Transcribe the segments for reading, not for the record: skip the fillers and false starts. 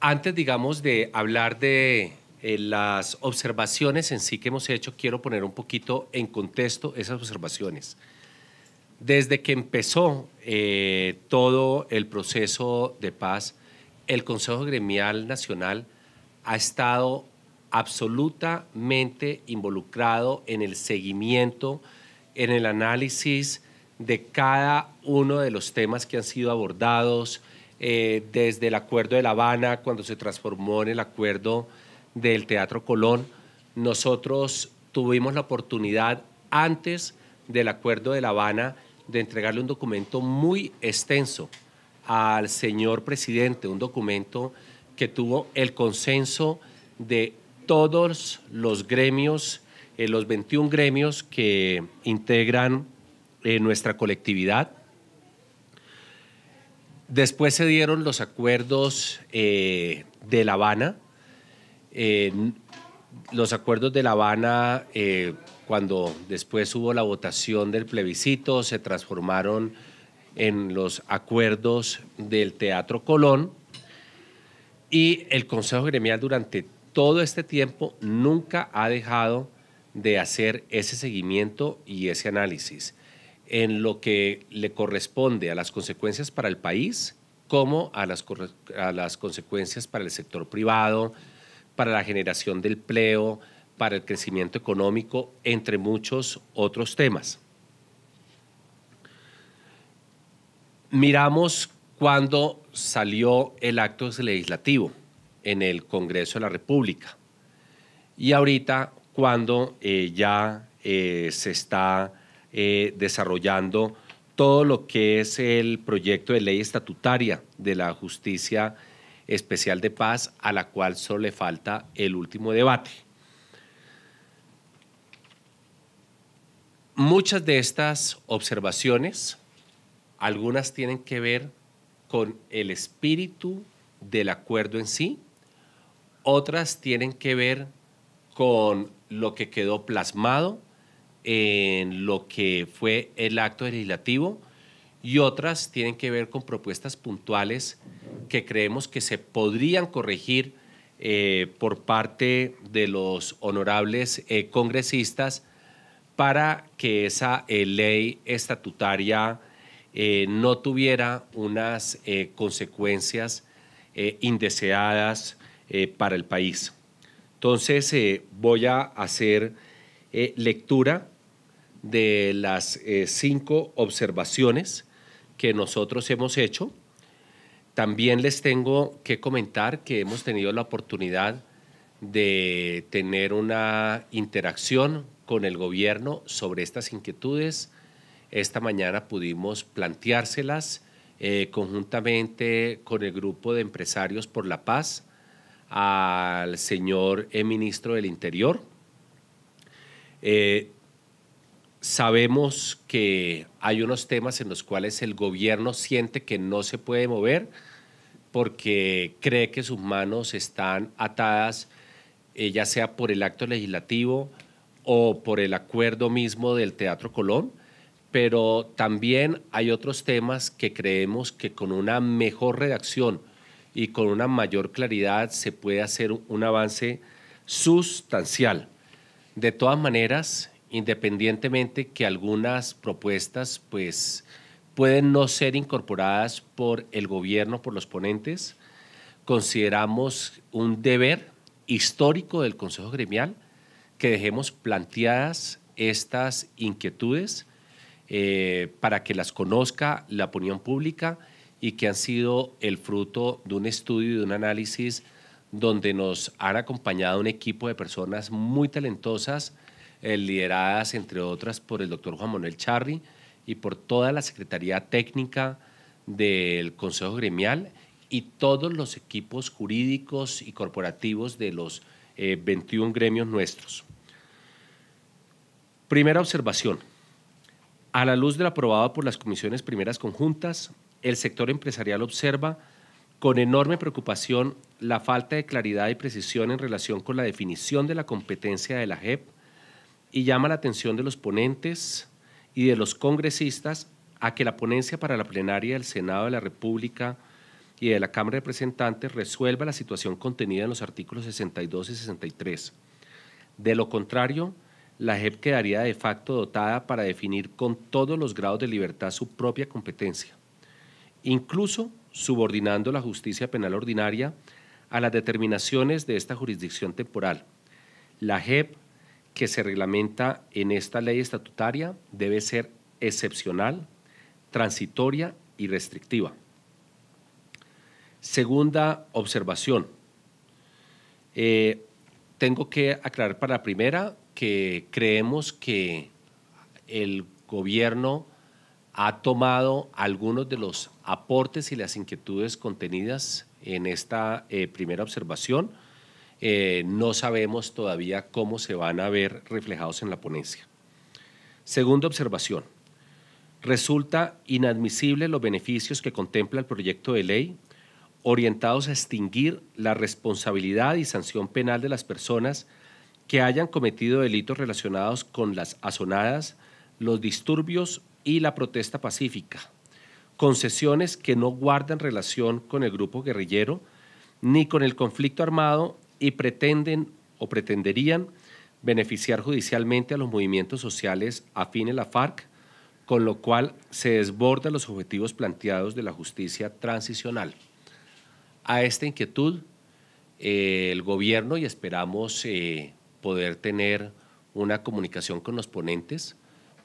Antes, digamos, de hablar de las observaciones en sí que hemos hecho, quiero poner un poquito en contexto esas observaciones. Desde que empezó todo el proceso de paz, el Consejo Gremial Nacional ha estado absolutamente involucrado en el seguimiento, en el análisis de cada uno de los temas que han sido abordados, desde el Acuerdo de La Habana, cuando se transformó en el Acuerdo del Teatro Colón. Nosotros tuvimos la oportunidad, antes del Acuerdo de La Habana, de entregarle un documento muy extenso al señor presidente, un documento que tuvo el consenso de todos los gremios, los 21 gremios que integran nuestra colectividad. Después se dieron los acuerdos de La Habana. Los acuerdos de La Habana, cuando después hubo la votación del plebiscito, se transformaron en los acuerdos del Teatro Colón, y el Consejo Gremial durante todo este tiempo nunca ha dejado de hacer ese seguimiento y ese análisis en lo que le corresponde a las consecuencias para el país, como a las consecuencias para el sector privado, para la generación de empleo, para el crecimiento económico, entre muchos otros temas. Miramos cuando salió el acto legislativo en el Congreso de la República, y ahorita cuando ya se está desarrollando todo lo que es el proyecto de ley estatutaria de la Justicia Especial de Paz, a la cual solo le falta el último debate. Muchas de estas observaciones, algunas tienen que ver con el espíritu del acuerdo en sí, otras tienen que ver con lo que quedó plasmado en lo que fue el acto legislativo, y otras tienen que ver con propuestas puntuales que creemos que se podrían corregir por parte de los honorables congresistas, para que esa ley estatutaria no tuviera unas consecuencias indeseadas para el país. Entonces, voy a hacer lectura de las 5 observaciones que nosotros hemos hecho. También les tengo que comentar que hemos tenido la oportunidad de tener una interacción con el gobierno sobre estas inquietudes. Esta mañana pudimos planteárselas conjuntamente con el grupo de empresarios por la paz al señor ministro del Interior. Sabemos que hay unos temas en los cuales el gobierno siente que no se puede mover porque cree que sus manos están atadas, ya sea por el acto legislativo o por el acuerdo mismo del Teatro Colón, pero también hay otros temas que creemos que con una mejor redacción y con una mayor claridad se puede hacer un avance sustancial. De todas maneras, independientemente que algunas propuestas pues pueden no ser incorporadas por el gobierno, por los ponentes, consideramos un deber histórico del Consejo Gremial que dejemos planteadas estas inquietudes para que las conozca la opinión pública, y que han sido el fruto de un estudio y de un análisis donde nos han acompañado un equipo de personas muy talentosas, lideradas entre otras por el doctor Juan Manuel Charri y por toda la Secretaría Técnica del Consejo Gremial y todos los equipos jurídicos y corporativos de los 21 gremios nuestros. Primera observación. A la luz de lo aprobado por las comisiones primeras conjuntas, el sector empresarial observa con enorme preocupación la falta de claridad y precisión en relación con la definición de la competencia de la JEP, y llama la atención de los ponentes y de los congresistas a que la ponencia para la plenaria del Senado de la República y de la Cámara de Representantes resuelva la situación contenida en los artículos 62 y 63. De lo contrario, la JEP quedaría de facto dotada para definir con todos los grados de libertad su propia competencia, incluso subordinando la justicia penal ordinaria a las determinaciones de esta jurisdicción temporal. La JEP que se reglamenta en esta ley estatutaria debe ser excepcional, transitoria y restrictiva. Segunda observación. Tengo que aclarar para la primera que creemos que el gobierno ha tomado algunos de los aportes y las inquietudes contenidas en esta primera observación. No sabemos todavía cómo se van a ver reflejados en la ponencia. Segunda observación. Resulta inadmisible los beneficios que contempla el proyecto de ley orientados a extinguir la responsabilidad y sanción penal de las personas que hayan cometido delitos relacionados con las azonadas, los disturbios y la protesta pacífica, concesiones que no guardan relación con el grupo guerrillero ni con el conflicto armado y pretenden o pretenderían beneficiar judicialmente a los movimientos sociales afines a la FARC, con lo cual se desbordan los objetivos planteados de la justicia transicional. A esta inquietud, el gobierno, y esperamos poder tener una comunicación con los ponentes,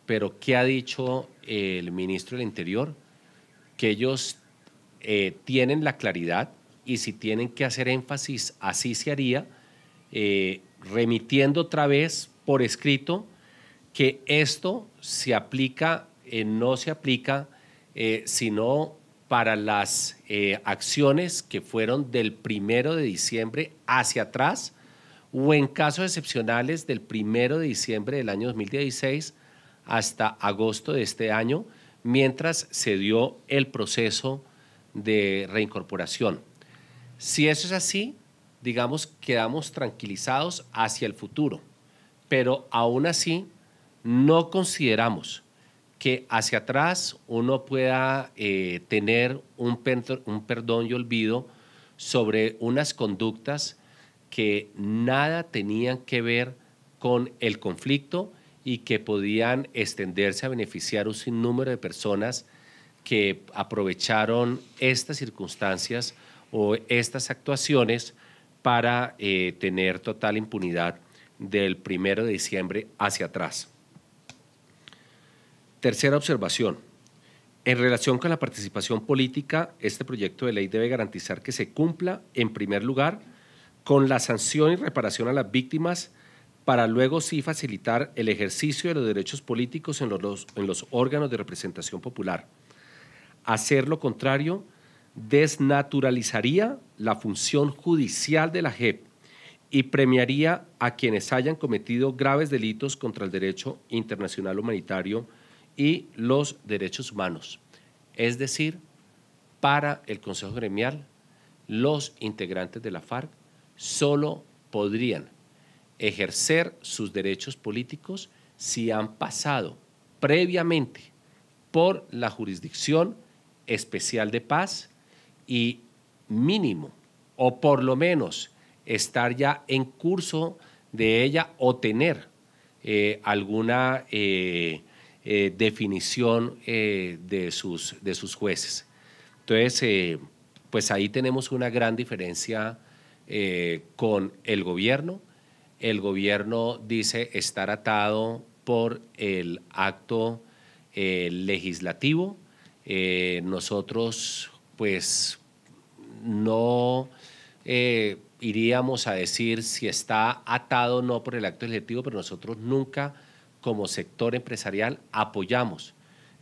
pero ¿qué ha dicho el ministro del Interior? Que ellos tienen la claridad y si tienen que hacer énfasis, así se haría, remitiendo otra vez por escrito que esto se aplica, no se aplica, sino para las acciones que fueron del 1 de diciembre hacia atrás o en casos excepcionales del 1 de diciembre del año 2016 hasta agosto de este año, mientras se dio el proceso de reincorporación. Si eso es así, digamos, quedamos tranquilizados hacia el futuro, pero aún así no consideramos que hacia atrás uno pueda tener un perdón y olvido sobre unas conductas que nada tenían que ver con el conflicto y que podían extenderse a beneficiar un sinnúmero de personas que aprovecharon estas circunstancias o estas actuaciones para tener total impunidad del 1 de diciembre hacia atrás. Tercera observación. En relación con la participación política, este proyecto de ley debe garantizar que se cumpla, en primer lugar, con la sanción y reparación a las víctimas para luego sí facilitar el ejercicio de los derechos políticos en los órganos de representación popular. Hacer lo contrario desnaturalizaría la función judicial de la JEP y premiaría a quienes hayan cometido graves delitos contra el derecho internacional humanitario y los derechos humanos. Es decir, para el Consejo Gremial, los integrantes de la FARC solo podrían ejercer sus derechos políticos si han pasado previamente por la Jurisdicción Especial de Paz y mínimo, o por lo menos estar ya en curso de ella o tener alguna definición de sus jueces. Entonces, pues ahí tenemos una gran diferencia con el gobierno. El gobierno dice estar atado por el acto legislativo. Nosotros, pues, no iríamos a decir si está atado o no por el acto legislativo, pero nosotros nunca, como sector empresarial, apoyamos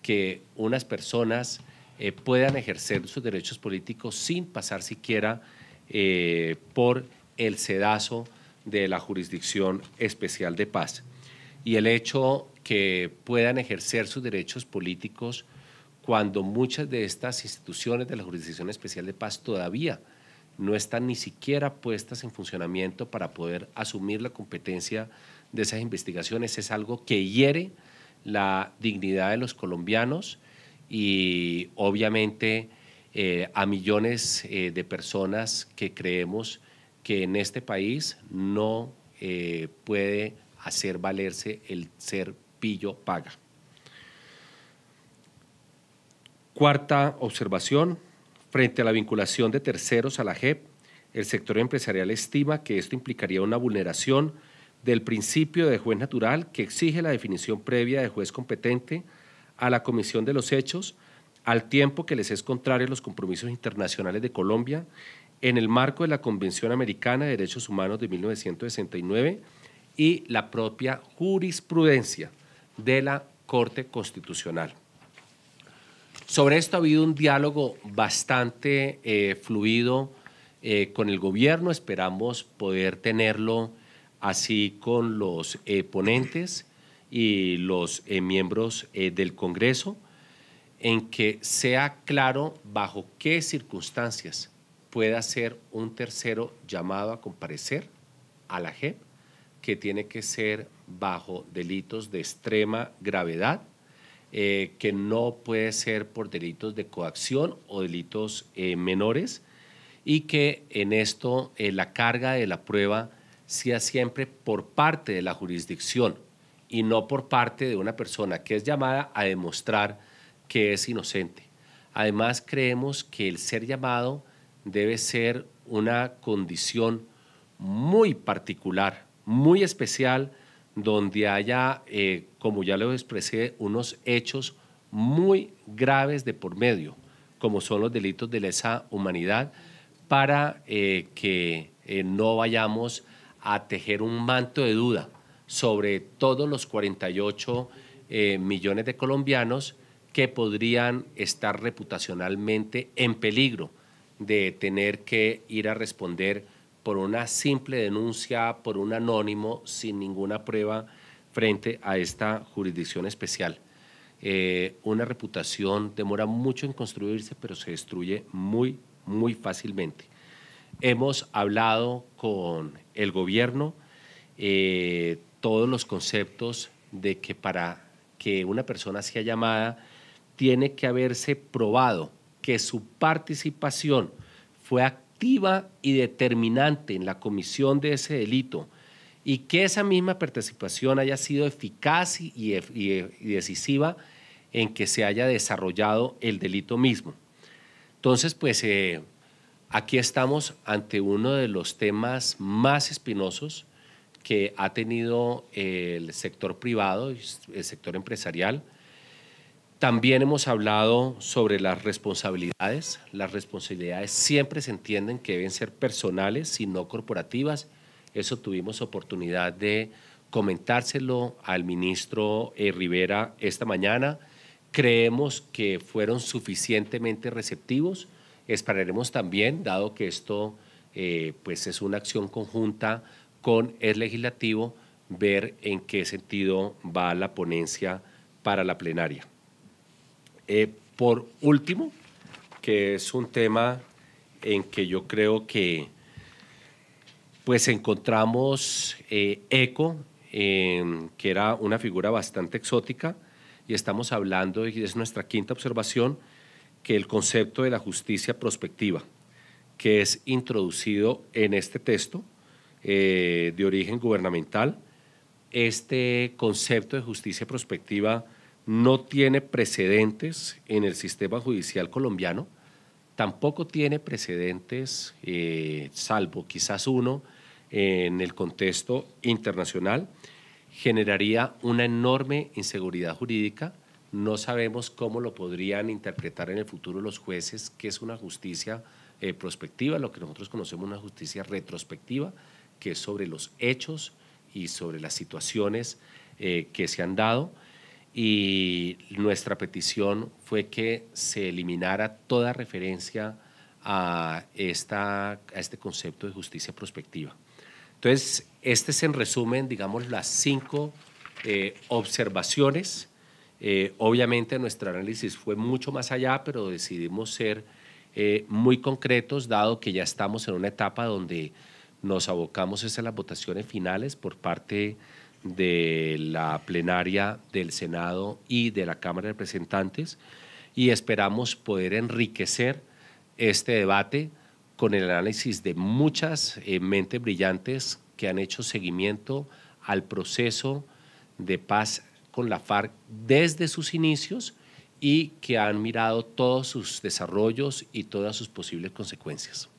que unas personas puedan ejercer sus derechos políticos sin pasar siquiera por el sedazo de la Jurisdicción Especial de Paz. Y el hecho que puedan ejercer sus derechos políticos cuando muchas de estas instituciones de la Jurisdicción Especial de Paz todavía no están ni siquiera puestas en funcionamiento para poder asumir la competencia de esas investigaciones, es algo que hiere la dignidad de los colombianos y obviamente a millones de personas que creemos que en este país no puede hacer valerse el ser pillo paga. Cuarta observación, frente a la vinculación de terceros a la JEP, el sector empresarial estima que esto implicaría una vulneración del principio de juez natural que exige la definición previa de juez competente a la comisión de los hechos, al tiempo que les es contrario a los compromisos internacionales de Colombia en el marco de la Convención Americana de Derechos Humanos de 1969 y la propia jurisprudencia de la Corte Constitucional. Sobre esto ha habido un diálogo bastante fluido con el gobierno, esperamos poder tenerlo así con los ponentes y los miembros del Congreso, en que sea claro bajo qué circunstancias puede ser un tercero llamado a comparecer a la JEP, que tiene que ser bajo delitos de extrema gravedad, que no puede ser por delitos de coacción o delitos menores, y que en esto la carga de la prueba sea siempre por parte de la jurisdicción y no por parte de una persona que es llamada a demostrar que es inocente. Además, creemos que el ser llamado debe ser una condición muy particular, muy especial, donde haya, como ya lo expresé, unos hechos muy graves de por medio, como son los delitos de lesa humanidad, para que no vayamos a tejer un manto de duda sobre todos los 48 millones de colombianos que podrían estar reputacionalmente en peligro de tener que ir a responder por una simple denuncia, por un anónimo, sin ninguna prueba frente a esta jurisdicción especial. Una reputación demora mucho en construirse, pero se destruye muy fácilmente. Hemos hablado con el gobierno todos los conceptos de que para que una persona sea llamada tiene que haberse probado que su participación fue activa y determinante en la comisión de ese delito y que esa misma participación haya sido eficaz y decisiva en que se haya desarrollado el delito mismo. Entonces, pues aquí estamos ante uno de los temas más espinosos que ha tenido el sector privado, el sector empresarial. También hemos hablado sobre las responsabilidades. Las responsabilidades siempre se entienden que deben ser personales y no corporativas. Eso tuvimos oportunidad de comentárselo al ministro Rivera esta mañana. Creemos que fueron suficientemente receptivos. Esperaremos también, dado que esto pues es una acción conjunta con el legislativo, ver en qué sentido va la ponencia para la plenaria. Por último, que es un tema en que yo creo que pues encontramos eco, que era una figura bastante exótica, y estamos hablando, y es nuestra quinta observación, que el concepto de la justicia prospectiva, que es introducido en este texto de origen gubernamental, este concepto de justicia prospectiva no tiene precedentes en el sistema judicial colombiano, tampoco tiene precedentes, salvo quizás uno en el contexto internacional, generaría una enorme inseguridad jurídica. No sabemos cómo lo podrían interpretar en el futuro los jueces, que es una justicia prospectiva, lo que nosotros conocemos una justicia retrospectiva, que es sobre los hechos y sobre las situaciones que se han dado. Y nuestra petición fue que se eliminara toda referencia a este concepto de justicia prospectiva. Entonces, este es en resumen, digamos, las 5 observaciones. Obviamente nuestro análisis fue mucho más allá, pero decidimos ser muy concretos, dado que ya estamos en una etapa donde nos abocamos a las votaciones finales por parte de la plenaria del Senado y de la Cámara de Representantes, y esperamos poder enriquecer este debate con el análisis de muchas mentes brillantes que han hecho seguimiento al proceso de paz con la FARC desde sus inicios y que han mirado todos sus desarrollos y todas sus posibles consecuencias.